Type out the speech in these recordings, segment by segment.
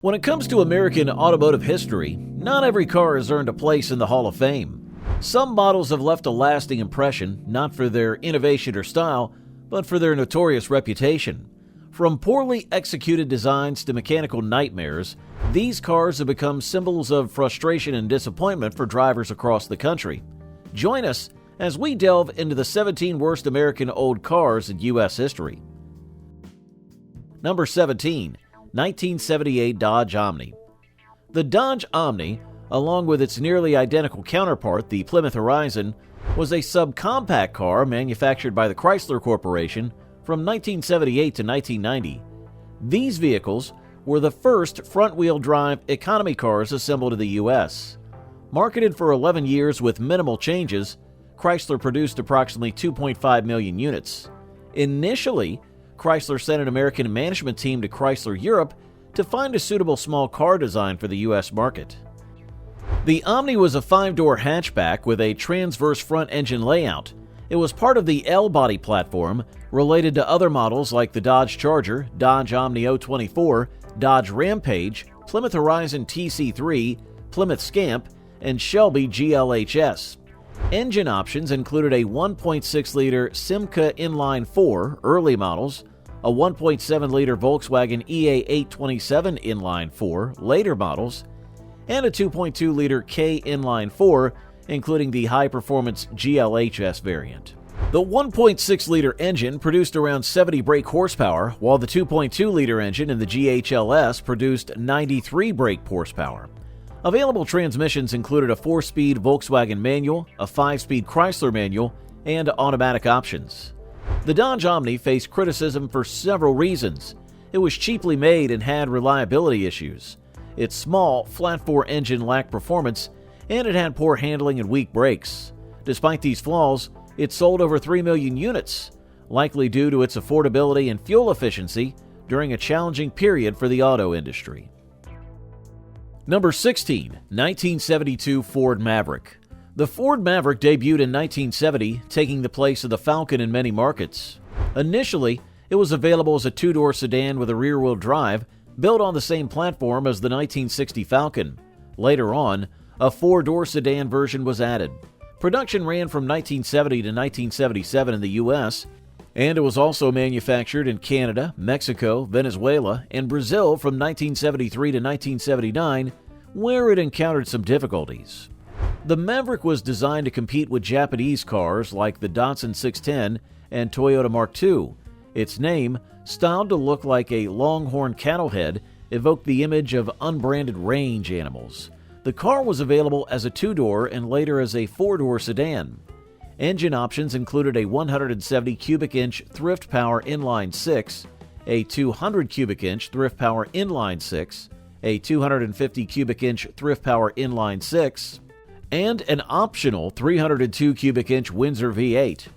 When it comes to American automotive history, not every car has earned a place in the Hall of Fame. Some models have left a lasting impression, not for their innovation or style, but for their notorious reputation. From poorly executed designs to mechanical nightmares, these cars have become symbols of frustration and disappointment for drivers across the country. Join us as we delve into the 17 worst American old cars in U.S. history. Number 17. 1978 Dodge Omni. The Dodge Omni, along with its nearly identical counterpart, the Plymouth Horizon, was a subcompact car manufactured by the Chrysler Corporation from 1978 to 1990. These vehicles were the first front-wheel drive economy cars assembled in the U.S. Marketed for 11 years with minimal changes, Chrysler produced approximately 2.5 million units. Initially, Chrysler sent an American management team to Chrysler Europe to find a suitable small car design for the U.S. market. The Omni was a 5-door hatchback with a transverse front engine layout. It was part of the L-body platform, related to other models like the Dodge Charger, Dodge Omni 024, Dodge Rampage, Plymouth Horizon TC3, Plymouth Scamp, and Shelby GLHS. Engine options included a 1.6-liter Simca Inline-4 early models, a 1.7-liter Volkswagen EA827 Inline-4 later models, and a 2.2-liter K Inline-4, including the high-performance GLHS variant. The 1.6-liter engine produced around 70 brake horsepower, while the 2.2-liter engine in the GHLS produced 93 brake horsepower. Available transmissions included a 4-speed Volkswagen manual, a 5-speed Chrysler manual, and automatic options. The Dodge Omni faced criticism for several reasons. It was cheaply made and had reliability issues. Its small, flat-bore engine lacked performance, and it had poor handling and weak brakes. Despite these flaws, it sold over 3 million units, likely due to its affordability and fuel efficiency during a challenging period for the auto industry. Number 16. 1972 Ford Maverick. The Ford Maverick debuted in 1970, taking the place of the Falcon in many markets. Initially, it was available as a 2-door sedan with a rear-wheel drive, built on the same platform as the 1960 Falcon. Later on, a 4-door sedan version was added. Production ran from 1970 to 1977 in the U.S., and it was also manufactured in Canada, Mexico, Venezuela, and Brazil from 1973 to 1979, where it encountered some difficulties. The Maverick was designed to compete with Japanese cars like the Datsun 610 and Toyota Mark II. Its name, styled to look like a longhorn cattle head, evoked the image of unbranded range animals. The car was available as a 2-door and later as a 4-door sedan. Engine options included a 170 cubic inch Thrift Power Inline 6, a 200 cubic inch Thrift Power Inline 6, a 250 cubic inch Thrift Power Inline 6, and an optional 302 cubic inch Windsor V8.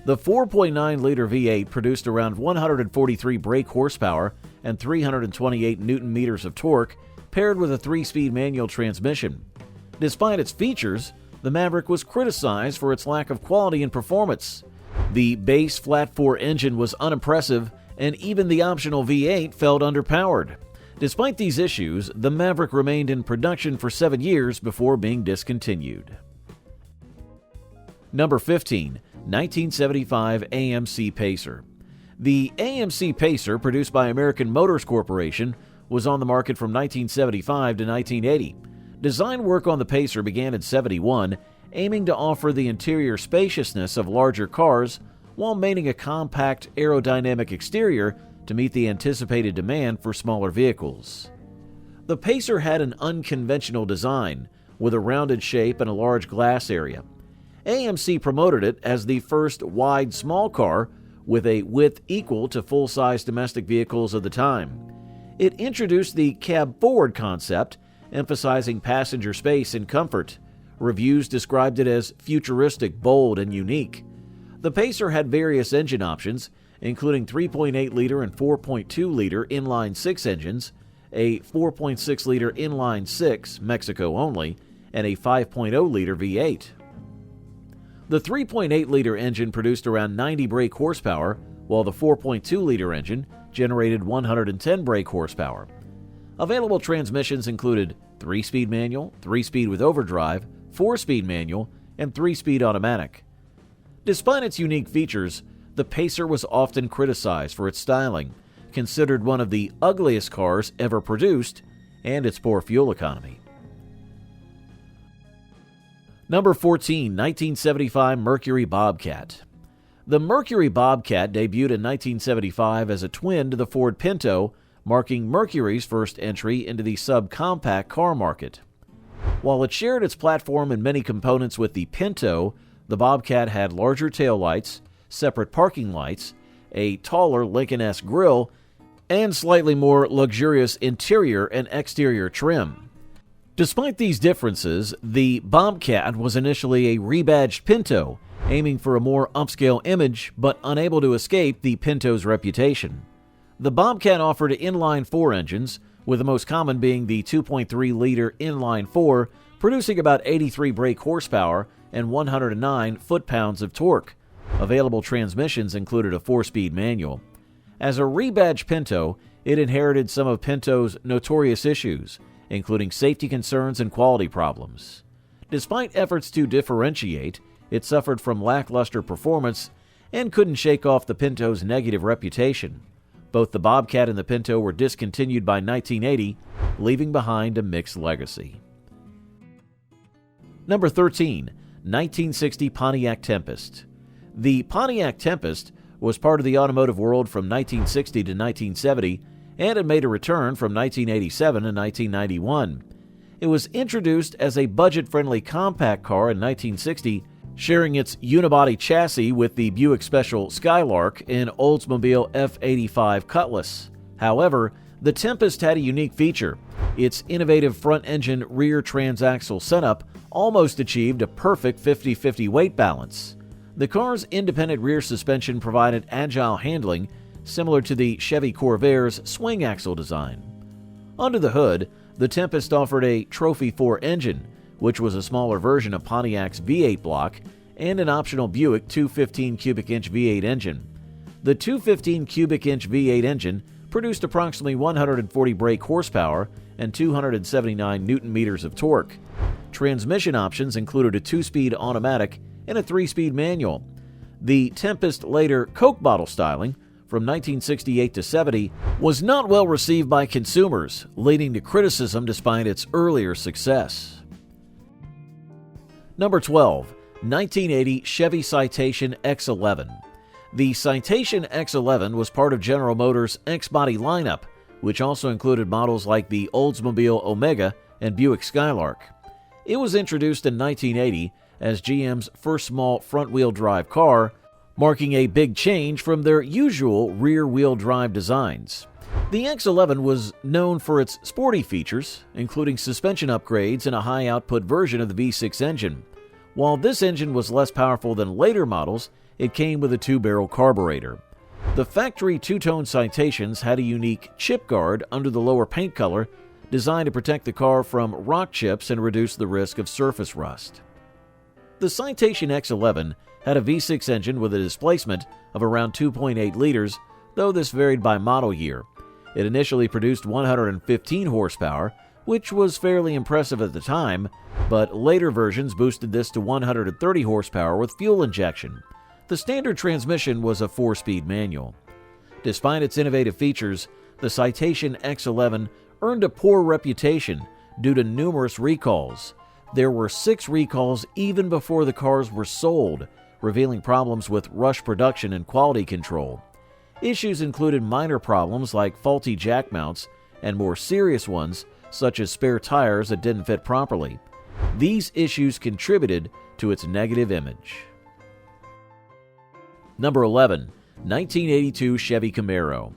The 4.9-liter V8 produced around 143 brake horsepower and 328 newton-meters of torque, paired with a 3-speed manual transmission. Despite its features, the Maverick was criticized for its lack of quality and performance. The base flat-4 engine was unimpressive, and even the optional V8 felt underpowered. Despite these issues, the Maverick remained in production for 7 years before being discontinued. Number 15. 1975 AMC Pacer. The AMC Pacer, produced by American Motors Corporation, was on the market from 1975 to 1980. Design work on the Pacer began in 71, aiming to offer the interior spaciousness of larger cars while maintaining a compact, aerodynamic exterior to meet the anticipated demand for smaller vehicles. The Pacer had an unconventional design, with a rounded shape and a large glass area. AMC promoted it as the first wide small car with a width equal to full-size domestic vehicles of the time. It introduced the cab-forward concept, emphasizing passenger space and comfort. Reviews described it as futuristic, bold, and unique. The Pacer had various engine options, including 3.8-liter and 4.2-liter inline-6 engines, a 4.6-liter inline-6, Mexico only, and a 5.0-liter V8. The 3.8-liter engine produced around 90 brake horsepower, while the 4.2-liter engine generated 110 brake horsepower. Available transmissions included 3-speed manual, 3-speed with overdrive, 4-speed manual, and 3-speed automatic. Despite its unique features, the Pacer was often criticized for its styling, considered one of the ugliest cars ever produced, and its poor fuel economy. Number 14, 1975 Mercury Bobcat. The Mercury Bobcat debuted in 1975 as a twin to the Ford Pinto, marking Mercury's first entry into the subcompact car market. While it shared its platform and many components with the Pinto, the Bobcat had larger taillights, separate parking lights, a taller Lincoln-esque grille, and slightly more luxurious interior and exterior trim. Despite these differences, the Bobcat was initially a rebadged Pinto, aiming for a more upscale image, but unable to escape the Pinto's reputation. The Bobcat offered inline-4 engines, with the most common being the 2.3-liter inline-4, producing about 83 brake horsepower and 109 foot-pounds of torque. Available transmissions included a 4-speed manual. As a rebadged Pinto, it inherited some of Pinto's notorious issues, including safety concerns and quality problems. Despite efforts to differentiate, it suffered from lackluster performance and couldn't shake off the Pinto's negative reputation. Both the Bobcat and the Pinto were discontinued by 1980, leaving behind a mixed legacy. Number 13, 1960 Pontiac Tempest. The Pontiac Tempest was part of the automotive world from 1960 to 1970, and it made a return from 1987 to 1991. It was introduced as a budget-friendly compact car in 1960, sharing its unibody chassis with the Buick Special Skylark and Oldsmobile F85 Cutlass. However, the Tempest had a unique feature. Its innovative front-engine rear transaxle setup almost achieved a perfect 50-50 weight balance. The car's independent rear suspension provided agile handling, similar to the Chevy Corvair's swing axle design. Under the hood, the Tempest offered a Trophy 4 engine, which was a smaller version of Pontiac's V8 block, and an optional Buick 215 cubic inch V8 engine. The 215 cubic inch V8 engine produced approximately 140 brake horsepower and 279 Newton-meters of torque. Transmission options included a 2-speed automatic and a 3-speed manual. The Tempest later Coke bottle styling, from 1968 to 70, was not well received by consumers, leading to criticism despite its earlier success. Number 12, 1980 Chevy Citation X11. The Citation X11 was part of General Motors' X-Body lineup, which also included models like the Oldsmobile Omega and Buick Skylark. It was introduced in 1980 as GM's first small front-wheel drive car, marking a big change from their usual rear-wheel drive designs. The X11 was known for its sporty features, including suspension upgrades and a high-output version of the V6 engine. While this engine was less powerful than later models, it came with a 2-barrel carburetor. The factory two-tone Citations had a unique chip guard under the lower paint color, designed to protect the car from rock chips and reduce the risk of surface rust. The Citation X11 had a V6 engine with a displacement of around 2.8 liters, though this varied by model year. It initially produced 115 horsepower, which was fairly impressive at the time, but later versions boosted this to 130 horsepower with fuel injection. The standard transmission was a 4-speed manual. Despite its innovative features, the Citation X11 earned a poor reputation due to numerous recalls. There were 6 recalls even before the cars were sold, revealing problems with rush production and quality control. Issues included minor problems like faulty jack mounts and more serious ones such as spare tires that didn't fit properly. These issues contributed to its negative image. Number 11, 1982 Chevy Camaro.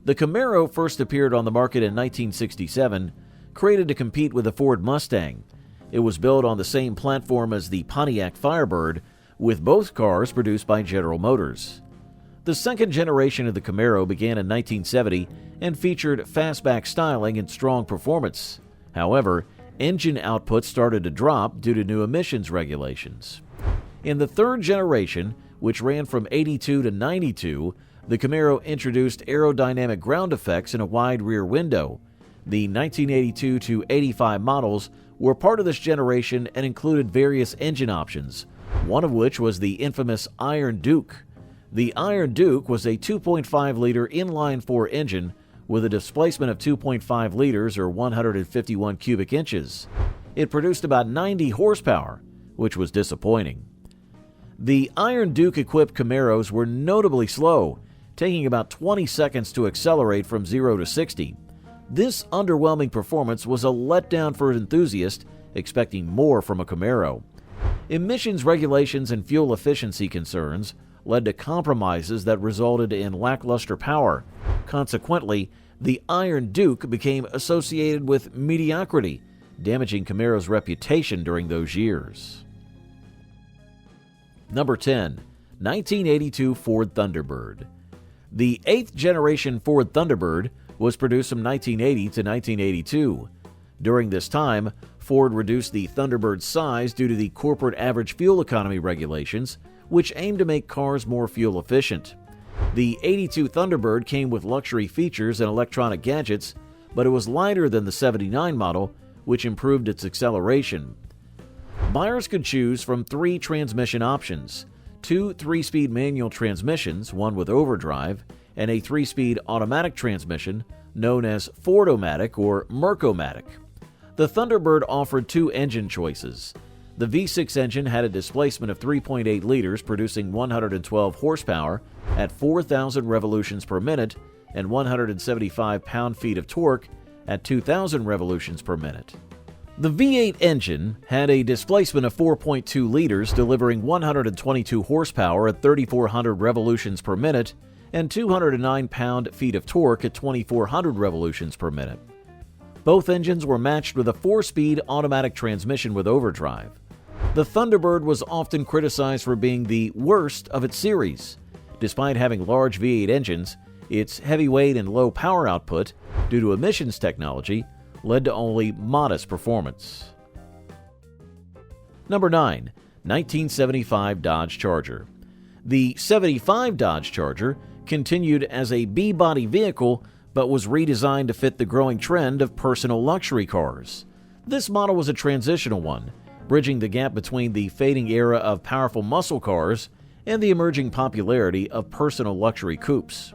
The Camaro first appeared on the market in 1967, created to compete with the Ford Mustang. It was built on the same platform as the Pontiac Firebird, with both cars produced by General Motors. The second generation of the Camaro began in 1970 and featured fastback styling and strong performance. However, engine output started to drop due to new emissions regulations. In the third generation, which ran from 82 to 92, the Camaro introduced aerodynamic ground effects and a wide rear window. The 1982 to 85 models were part of this generation and included various engine options, one of which was the infamous Iron Duke. The Iron Duke was a 2.5-liter inline-4 engine with a displacement of 2.5 liters or 151 cubic inches. It produced about 90 horsepower, which was disappointing. The Iron Duke-equipped Camaros were notably slow, taking about 20 seconds to accelerate from 0 to 60. This underwhelming performance was a letdown for enthusiasts expecting more from a Camaro. Emissions regulations and fuel efficiency concerns led to compromises that resulted in lackluster power. Consequently, the Iron Duke became associated with mediocrity, damaging Camaro's reputation during those years. Number 10. 1982 Ford Thunderbird. The 8th generation Ford Thunderbird was produced from 1980 to 1982. During this time, Ford reduced the Thunderbird's size due to the corporate average fuel economy regulations, which aimed to make cars more fuel efficient. The 82 Thunderbird came with luxury features and electronic gadgets, but it was lighter than the 79 model, which improved its acceleration. Buyers could choose from 3 transmission options: 2 3-speed manual transmissions, one with overdrive, and a 3-speed automatic transmission known as Ford-O-Matic or Merc-O-Matic. The Thunderbird offered 2 engine choices. The V6 engine had a displacement of 3.8 liters, producing 112 horsepower at 4,000 revolutions per minute and 175 pound-feet of torque at 2,000 revolutions per minute. The V8 engine had a displacement of 4.2 liters, delivering 122 horsepower at 3,400 revolutions per minute and 209 pound-feet of torque at 2,400 revolutions per minute. Both engines were matched with a 4-speed automatic transmission with overdrive. The Thunderbird was often criticized for being the worst of its series. Despite having large V8 engines, its heavyweight and low power output, due to emissions technology, led to only modest performance. Number 9. 1975 Dodge Charger. The 75 Dodge Charger continued as a B-body vehicle, but was redesigned to fit the growing trend of personal luxury cars. This model was a transitional one, bridging the gap between the fading era of powerful muscle cars and the emerging popularity of personal luxury coupes.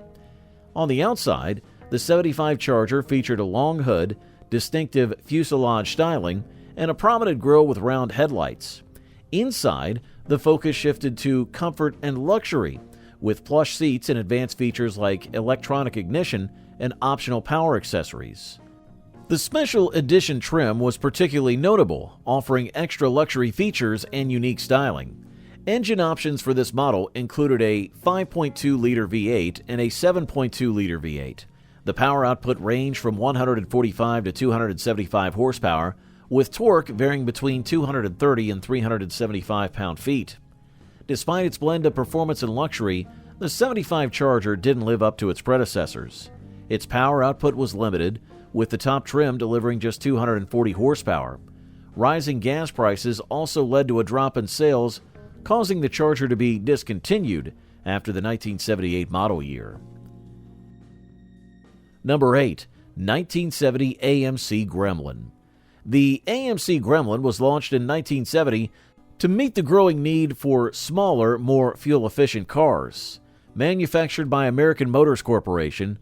On the outside, the 75 Charger featured a long hood, distinctive fuselage styling, and a prominent grille with round headlights. Inside, the focus shifted to comfort and luxury, with plush seats and advanced features like electronic ignition and optional power accessories. The special edition trim was particularly notable, offering extra luxury features and unique styling. Engine options for this model included a 5.2-liter V8 and a 7.2-liter V8. The power output ranged from 145 to 275 horsepower, with torque varying between 230 and 375 pound-feet. Despite its blend of performance and luxury, the 75 Charger didn't live up to its predecessors. Its power output was limited, with the top trim delivering just 240 horsepower. Rising gas prices also led to a drop in sales, causing the Charger to be discontinued after the 1978 model year. Number 8. 1970 AMC Gremlin. The AMC Gremlin was launched in 1970 to meet the growing need for smaller, more fuel-efficient cars. Manufactured by American Motors Corporation,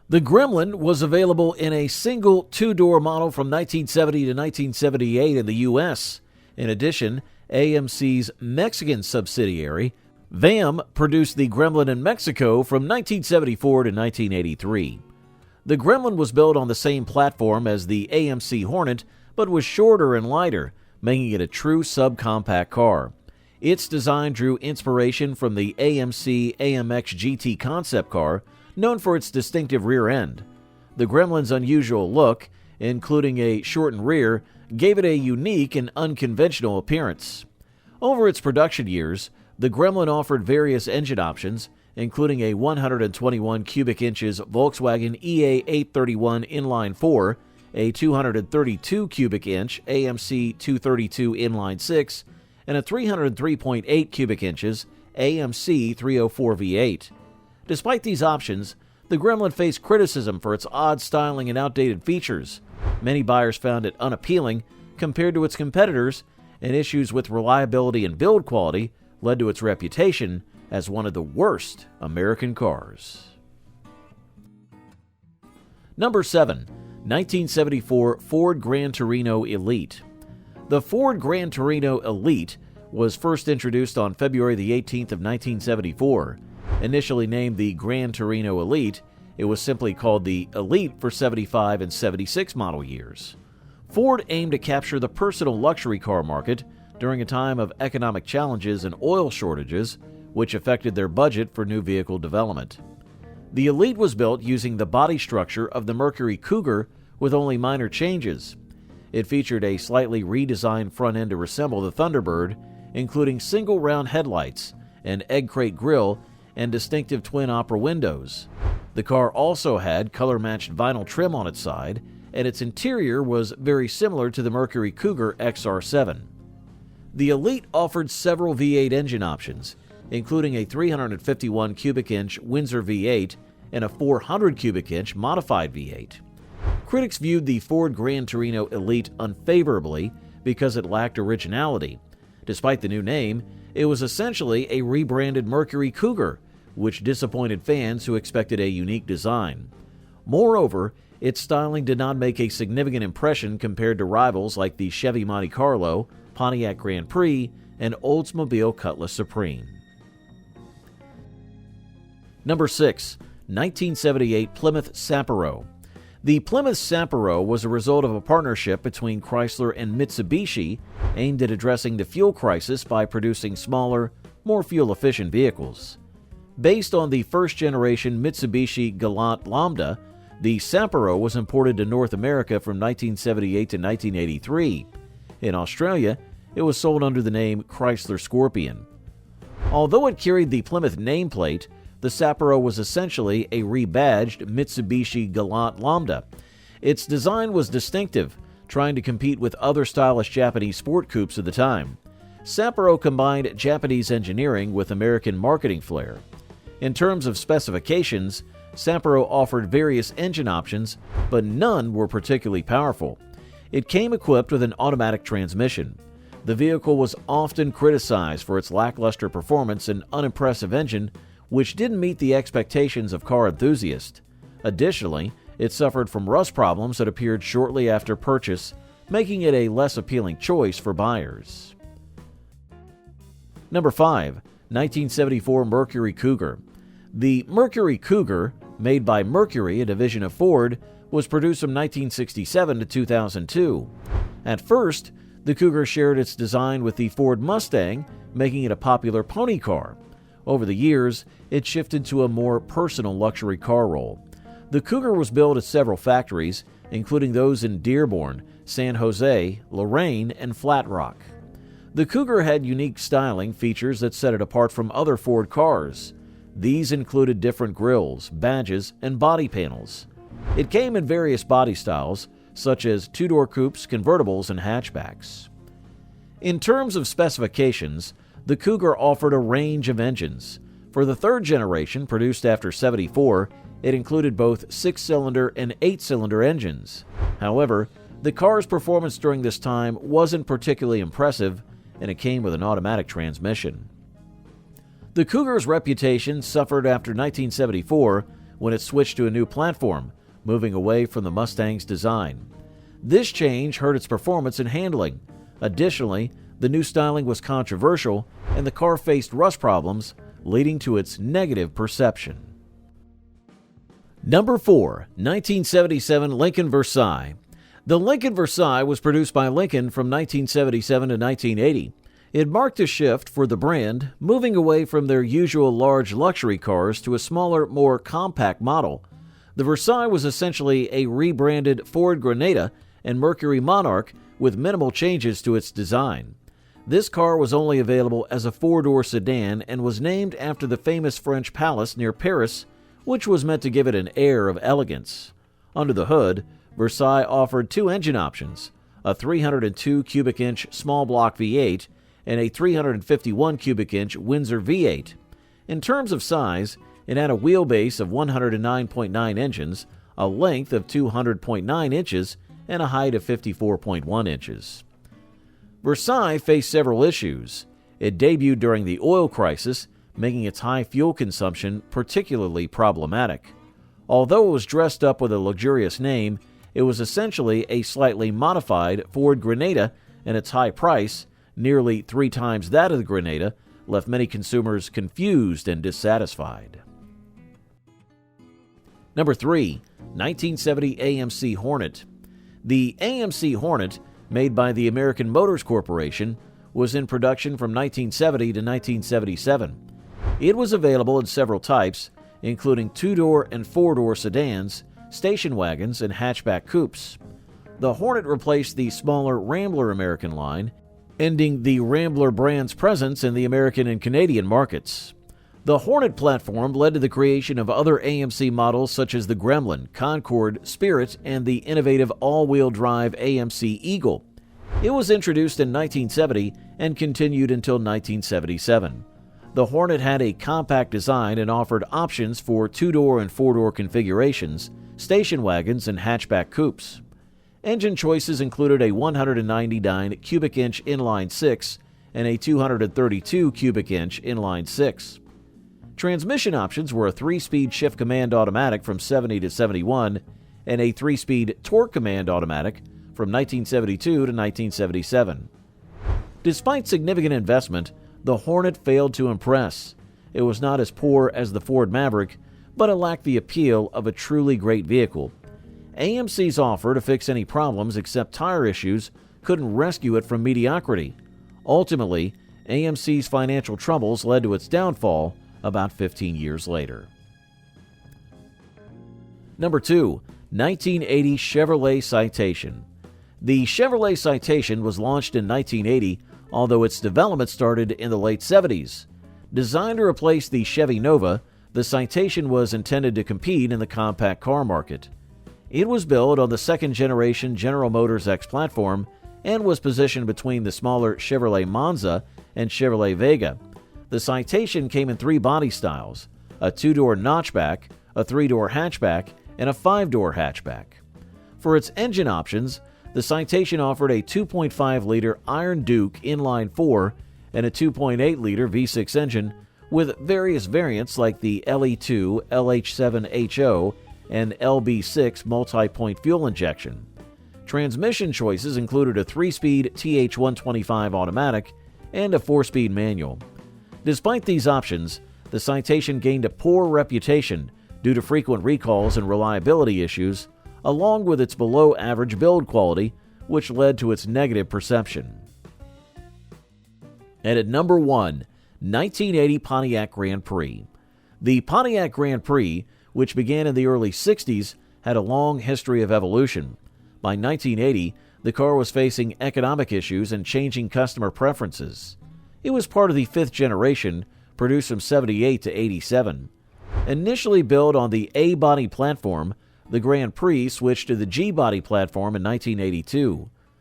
the Gremlin was available in a single 2-door model from 1970 to 1978 in the U.S. In addition, AMC's Mexican subsidiary, VAM, produced the Gremlin in Mexico from 1974 to 1983. The Gremlin was built on the same platform as the AMC Hornet, but was shorter and lighter, making it a true subcompact car. Its design drew inspiration from the AMC AMX GT concept car, known for its distinctive rear end. The Gremlin's unusual look, including a shortened rear, gave it a unique and unconventional appearance. Over its production years, the Gremlin offered various engine options, including a 121 cubic inches Volkswagen EA831 inline-4, a 232 cubic inch AMC 232 inline-6, and a 303.8 cubic inches AMC 304 V8. Despite these options, the The Gremlin faced criticism for its odd styling and outdated features. Many buyers found it unappealing compared to its competitors, and issues with reliability and build quality led to its reputation as one of the worst American cars. Number 7. 1974 Ford Gran Torino Elite. The Ford Gran Torino Elite was first introduced on February the 18th of 1974. Initially named the Gran Torino Elite, it was simply called the Elite for 75 and 76 model years. Ford aimed to capture the personal luxury car market during a time of economic challenges and oil shortages, which affected their budget for new vehicle development. The Elite was built using the body structure of the Mercury Cougar with only minor changes. It featured a slightly redesigned front end to resemble the Thunderbird, including single round headlights, an egg crate grille, and distinctive twin opera windows. The car also had color-matched vinyl trim on its side, and its interior was very similar to the Mercury Cougar XR7. The Elite offered several V8 engine options, including a 351 cubic inch Windsor V8 and a 400 cubic inch modified V8. Critics viewed the Ford Gran Torino Elite unfavorably because it lacked originality. Despite the new name, it was essentially a rebranded Mercury Cougar, which disappointed fans who expected a unique design. Moreover, its styling did not make a significant impression compared to rivals like the Chevy Monte Carlo, Pontiac Grand Prix, and Oldsmobile Cutlass Supreme. Number 6. 1978 Plymouth Saparo. The Plymouth Saparo was a result of a partnership between Chrysler and Mitsubishi aimed at addressing the fuel crisis by producing smaller, more fuel-efficient vehicles. Based on the first-generation Mitsubishi Galant Lambda, the Saparo was imported to North America from 1978 to 1983. In Australia, it was sold under the name Chrysler Scorpion. Although it carried the Plymouth nameplate, the Saparo was essentially a rebadged Mitsubishi Galant Lambda. Its design was distinctive, trying to compete with other stylish Japanese sport coupes of the time. Saparo combined Japanese engineering with American marketing flair. In terms of specifications, Saparo offered various engine options, but none were particularly powerful. It came equipped with an automatic transmission. The vehicle was often criticized for its lackluster performance and unimpressive engine, which didn't meet the expectations of car enthusiasts. Additionally, it suffered from rust problems that appeared shortly after purchase, making it a less appealing choice for buyers. Number 5. 1974 Mercury Cougar. The Mercury Cougar, made by Mercury, a division of Ford, was produced from 1967 to 2002. At first, the Cougar shared its design with the Ford Mustang, making it a popular pony car. Over the years, it shifted to a more personal luxury car role. The Cougar was built at several factories, including those in Dearborn, San Jose, Lorain, and Flat Rock. The Cougar had unique styling features that set it apart from other Ford cars. These included different grilles, badges, and body panels. It came in various body styles, such as two-door coupes, convertibles, and hatchbacks. In terms of specifications, the Cougar offered a range of engines. For the third generation, produced after '74, it included both 6-cylinder and 8-cylinder engines. However, the car's performance during this time wasn't particularly impressive, and it came with an automatic transmission. The Cougar's reputation suffered after 1974 when it switched to a new platform, moving away from the Mustang's design. This change hurt its performance and handling. Additionally, the new styling was controversial, and the car faced rust problems, leading to its negative perception. Number 4. 1977 Lincoln Versailles. The Lincoln Versailles was produced by Lincoln from 1977 to 1980. It marked a shift for the brand, moving away from their usual large luxury cars to a smaller, more compact model. The Versailles was essentially a rebranded Ford Granada and Mercury Monarch with minimal changes to its design. This car was only available as a four-door sedan and was named after the famous French palace near Paris, which was meant to give it an air of elegance. Under the hood, Versailles offered two engine options, a 302 cubic inch small block V8 and a 351 cubic inch Windsor V8. In terms of size, It had a wheelbase of 109.9 inches, a length of 200.9 inches, and a height of 54.1 inches. Versailles faced several issues. It debuted during the oil crisis, making its high fuel consumption particularly problematic. Although it was dressed up with a luxurious name, it was essentially a slightly modified Ford Grenada, and its high price, nearly 3 times that of the Grenada, left many consumers confused and dissatisfied. Number 3. 1970 AMC Hornet. The AMC Hornet, made by the American Motors Corporation, was in production from 1970 to 1977. It was available in several types, including 2-door and 4-door sedans, station wagons, and hatchback coupes. The Hornet replaced the smaller Rambler American line, ending the Rambler brand's presence in the American and Canadian markets. The Hornet platform led to the creation of other AMC models such as the Gremlin, Concorde, Spirit, and the innovative all-wheel drive AMC Eagle. It was introduced in 1970 and continued until 1977. The Hornet had a compact design and offered options for 2-door and 4-door configurations, station wagons, and hatchback coupes. Engine choices included a 199 cubic inch inline 6 and a 232 cubic inch inline 6. Transmission options were a 3-speed shift command automatic from 70 to 71 and a 3-speed torque command automatic from 1972 to 1977. Despite significant investment, the Hornet failed to impress. It was not as poor as the Ford Maverick, but it lacked the appeal of a truly great vehicle. AMC's offer to fix any problems except tire issues couldn't rescue it from mediocrity. Ultimately, AMC's financial troubles led to its downfall about 15 years later. Number 2. 1980 Chevrolet Citation. The Chevrolet Citation was launched in 1980, although its development started in the late 70s. Designed to replace the Chevy Nova, the Citation was intended to compete in the compact car market. It was built on the second-generation General Motors X platform and was positioned between the smaller Chevrolet Monza and Chevrolet Vega. The Citation came in 3 body styles: a 2-door notchback, a 3-door hatchback, and a 5-door hatchback. For its engine options, the Citation offered a 2.5-liter Iron Duke inline-4 and a 2.8-liter V6 engine, with various variants like the LE2, LH7HO, and LB6 multi-point fuel injection. Transmission choices included a 3-speed TH125 automatic and a 4-speed manual. Despite these options, the Citation gained a poor reputation due to frequent recalls and reliability issues, along with its below-average build quality, which led to its negative perception. And at number 1, 1980 Pontiac Grand Prix. The Pontiac Grand Prix, which began in the early 60s, had a long history of evolution. By 1980, the car was facing economic issues and changing customer preferences. It was part of the 5th generation, produced from 78 to 87. Initially built on the A-body platform, the Grand Prix switched to the G-body platform in 1982.